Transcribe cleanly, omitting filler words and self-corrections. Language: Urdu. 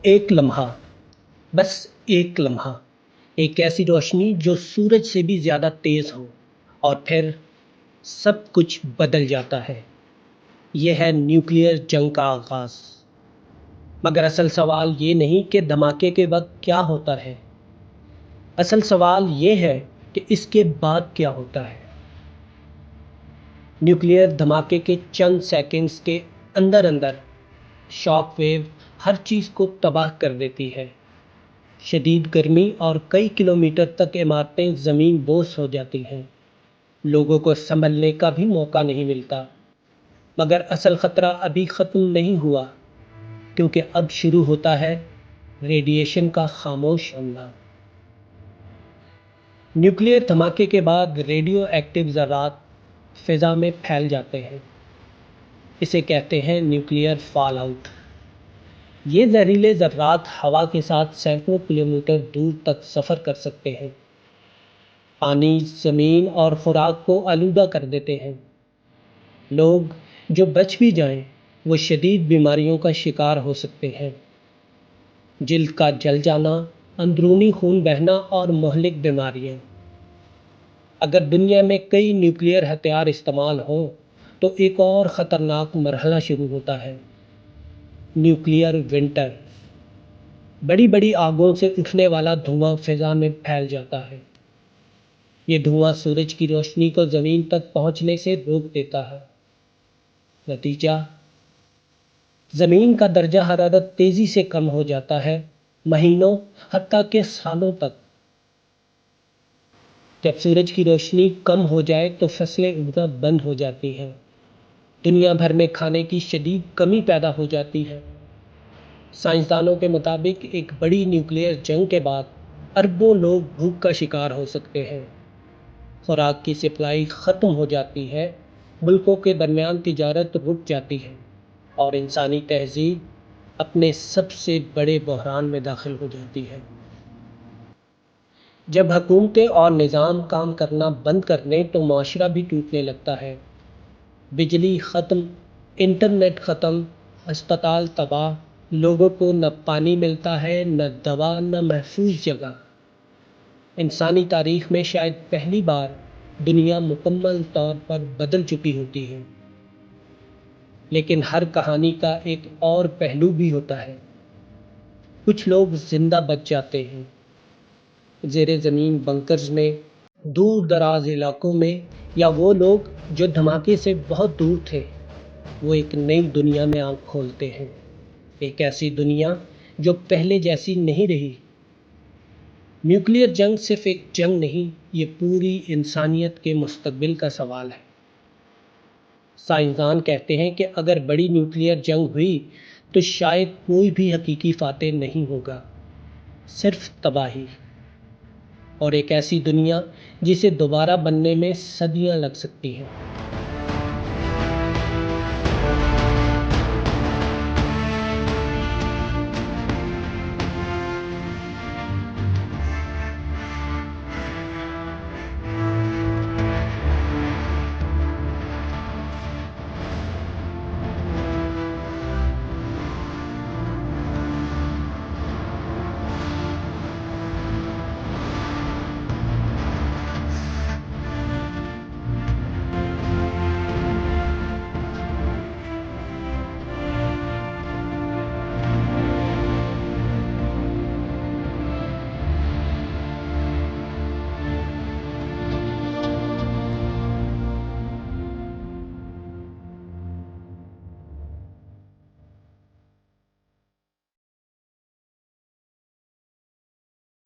ایک لمحہ، بس ایک لمحہ، ایک ایسی روشنی جو سورج سے بھی زیادہ تیز ہو اور پھر سب کچھ بدل جاتا ہے۔ یہ ہے نیوکلیئر جنگ کا آغاز۔ مگر اصل سوال یہ نہیں کہ دھماکے کے وقت کیا ہوتا ہے، اصل سوال یہ ہے کہ اس کے بعد کیا ہوتا ہے۔ نیوکلیئر دھماکے کے چند سیکنڈز کے اندر شاک ویو ہر چیز کو تباہ کر دیتی ہے۔ شدید گرمی اور کئی کلومیٹر تک عمارتیں زمین بوس ہو جاتی ہیں۔ لوگوں کو سنبھلنے کا بھی موقع نہیں ملتا۔ مگر اصل خطرہ ابھی ختم نہیں ہوا، کیونکہ اب شروع ہوتا ہے ریڈیشن کا خاموش حملہ۔ نیوکلیئر دھماکے کے بعد ریڈیو ایکٹیو ذرات فضا میں پھیل جاتے ہیں۔ اسے کہتے ہیں نیوکلیئر فال آؤٹ۔ یہ زہریلے ذرات ہوا کے ساتھ سینکڑوں کلومیٹر دور تک سفر کر سکتے ہیں، پانی، زمین اور خوراک کو آلودہ کر دیتے ہیں۔ لوگ جو بچ بھی جائیں وہ شدید بیماریوں کا شکار ہو سکتے ہیں۔ جلد کا جل جانا، اندرونی خون بہنا اور مہلک بیماریاں۔ اگر دنیا میں کئی نیوکلیئر ہتھیار استعمال ہوں تو ایک اور خطرناک مرحلہ شروع ہوتا ہے، نیوکلیئر ونٹر۔ بڑی بڑی آگوں سے اٹھنے والا دھواں فضا میں پھیل جاتا ہے۔ یہ دھواں سورج کی روشنی کو زمین تک پہنچنے سے روک دیتا ہے۔ نتیجہ، زمین کا درجہ حرارت تیزی سے کم ہو جاتا ہے، مہینوں حتیٰ کہ سالوں تک۔ جب سورج کی روشنی کم ہو جائے تو فصلیں اگنا بند ہو جاتی ہیں، دنیا بھر میں کھانے کی شدید کمی پیدا ہو جاتی ہے۔ سائنسدانوں کے مطابق ایک بڑی نیوکلیئر جنگ کے بعد اربوں لوگ بھوک کا شکار ہو سکتے ہیں، خوراک کی سپلائی ختم ہو جاتی ہے، ملکوں کے درمیان تجارت رک جاتی ہے اور انسانی تہذیب اپنے سب سے بڑے بحران میں داخل ہو جاتی ہے۔ جب حکومتیں اور نظام کام کرنا بند کر دیں تو معاشرہ بھی ٹوٹنے لگتا ہے۔ بجلی ختم، انٹرنیٹ ختم، اسپتال تباہ، لوگوں کو نہ پانی ملتا ہے، نہ دوا، نہ محفوظ جگہ۔ انسانی تاریخ میں شاید پہلی بار دنیا مکمل طور پر بدل چکی ہوتی ہے۔ لیکن ہر کہانی کا ایک اور پہلو بھی ہوتا ہے۔ کچھ لوگ زندہ بچ جاتے ہیں، زیر زمین بنکرز میں، دور دراز علاقوں میں، یا وہ لوگ جو دھماکے سے بہت دور تھے، وہ ایک نئی دنیا میں آنکھ کھولتے ہیں، ایک ایسی دنیا جو پہلے جیسی نہیں رہی۔ نیوکلیئر جنگ صرف ایک جنگ نہیں، یہ پوری انسانیت کے مستقبل کا سوال ہے۔ سائنسدان کہتے ہیں کہ اگر بڑی نیوکلیئر جنگ ہوئی تو شاید کوئی بھی حقیقی فاتح نہیں ہوگا، صرف تباہی، اور ایک ایسی دنیا جسے دوبارہ بننے میں صدیاں لگ سکتی ہیں۔